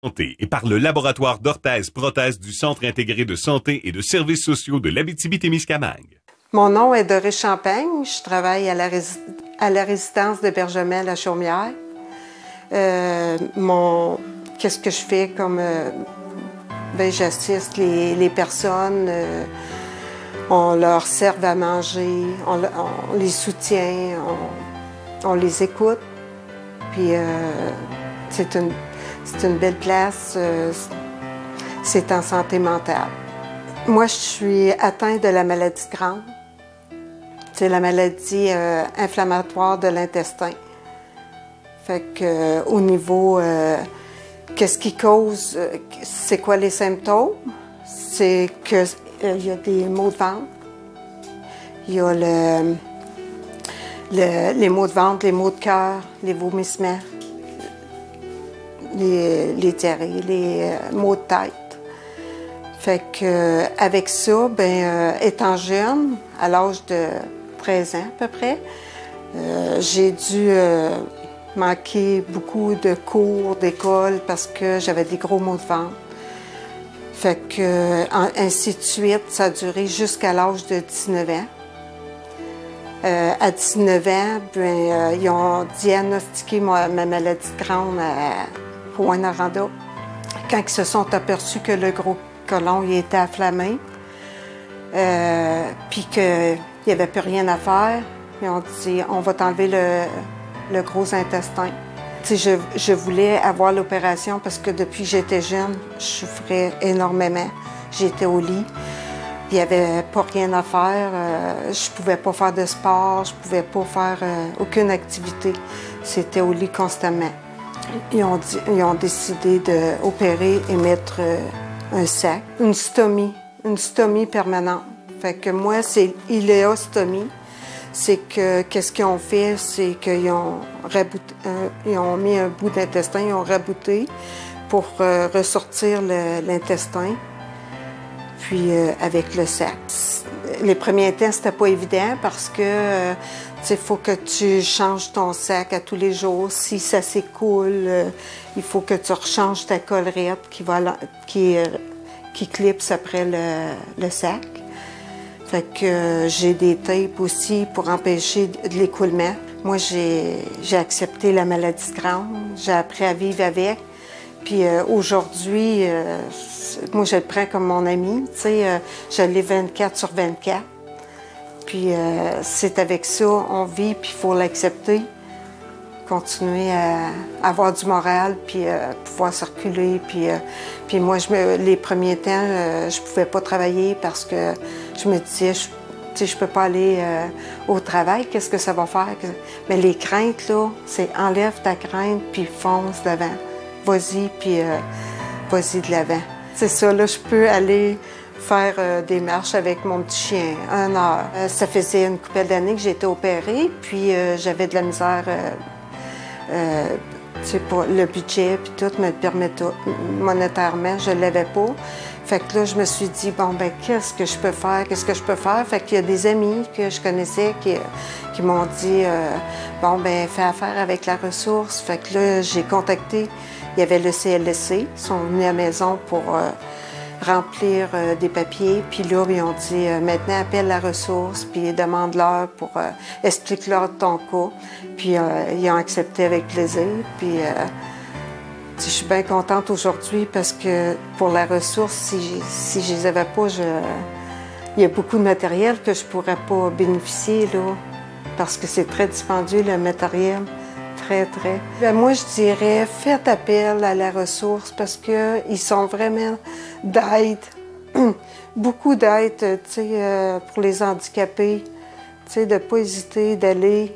Santé et par le laboratoire d'orthèse-prothèse du Centre intégré de santé et de services sociaux de l'Abitibi-Témiscamingue. Mon nom est Doris Champagne. Je travaille à la résidence d'hébergement La Chaumière. Qu'est-ce que je fais comme... j'assiste les personnes, on leur sert à manger, on les soutient, on les écoute. Puis c'est une belle place, c'est en santé mentale. Moi, je suis atteinte de la maladie de Crohn. C'est la maladie inflammatoire de l'intestin. Fait que au niveau, qu'est-ce qui cause, c'est quoi les symptômes? C'est que il y a des maux de ventre, il y a les maux de ventre, les maux de cœur, les vomissements, les diarrhées, les maux de tête. Fait que avec ça, étant jeune, à l'âge de 13 ans à peu près, j'ai dû manquer beaucoup de cours d'école parce que j'avais des gros maux de ventre. Fait que ainsi de suite, ça a duré jusqu'à l'âge de 19 ans. À 19 ans, ils ont diagnostiqué ma maladie de Crohn à Rouyn-Noranda. Quand ils se sont aperçus que le gros côlon il était afflammé, puis qu'il n'y avait plus rien à faire, ils ont dit « on va t'enlever le gros intestin ». Je voulais avoir l'opération parce que depuis que j'étais jeune, je souffrais énormément. J'étais au lit. Il n'y avait pas rien à faire. Je ne pouvais pas faire de sport. Je ne pouvais pas faire aucune activité. C'était au lit constamment. Ils ont décidé d'opérer et mettre un sac, une stomie permanente. Fait que moi, c'est iléostomie. C'est que, qu'est-ce qu'ils ont fait, c'est qu'ils ont ils ont mis un bout d'intestin, ils ont rabouté pour ressortir l'intestin, puis avec le sac. Les premiers temps, c'était pas évident parce que, il faut que tu changes ton sac à tous les jours. Si ça s'écoule, il faut que tu rechanges ta collerette qui clipse après le sac. Fait que j'ai des tapes aussi pour empêcher de l'écoulement. Moi, j'ai accepté la maladie de Crohn. J'ai appris à vivre avec. Puis aujourd'hui, moi, je le prends comme mon ami. Tu sais, je l'ai 24/24. Puis c'est avec ça, on vit, puis il faut l'accepter. Continuer à avoir du moral, puis pouvoir circuler. Puis moi, les premiers temps, je pouvais pas travailler parce que je me disais, je peux pas aller au travail, qu'est-ce que ça va faire? Mais les craintes, là, c'est enlève ta crainte, puis fonce devant. Vas-y, puis vas-y de l'avant. C'est ça, là, je peux aller faire des marches avec mon petit chien, 1 heure. Ça faisait une couple d'années que j'ai été opérée, puis j'avais de la misère... pas le budget puis tout me permettait monétairement, je l'avais pas. Fait que là, je me suis dit, bon, qu'est-ce que je peux faire? Qu'est-ce que je peux faire? Fait qu'il y a des amis que je connaissais qui m'ont dit, fais affaire avec la ressource. Fait que là, j'ai contacté, il y avait le CLSC, ils sont venus à la maison pour remplir des papiers. Puis là, ils ont dit, maintenant, appelle la ressource, puis demande-leur pour explique-leur ton cas. Puis ils ont accepté avec plaisir. Puis je suis bien contente aujourd'hui parce que pour la ressource, si je les avais pas, il y a beaucoup de matériel que je pourrais pas bénéficier, là, parce que c'est très dispendieux, le matériel. Très, très. Moi, je dirais, faites appel à la ressource parce qu'ils sont vraiment d'aide. Beaucoup d'aide, pour les handicapés. De ne pas hésiter d'aller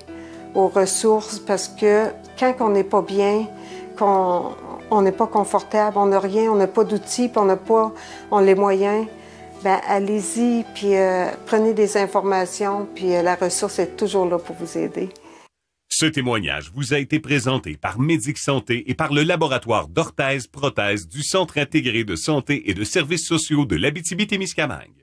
aux ressources parce que quand on n'est pas bien, qu'on n'est pas confortable, on n'a rien, on n'a pas d'outils, puis on a les moyens, allez-y, puis prenez des informations, puis la ressource est toujours là pour vous aider. Ce témoignage vous a été présenté par Médic Santé et par le laboratoire d'orthèse-prothèse du Centre intégré de santé et de services sociaux de l'Abitibi-Témiscamingue.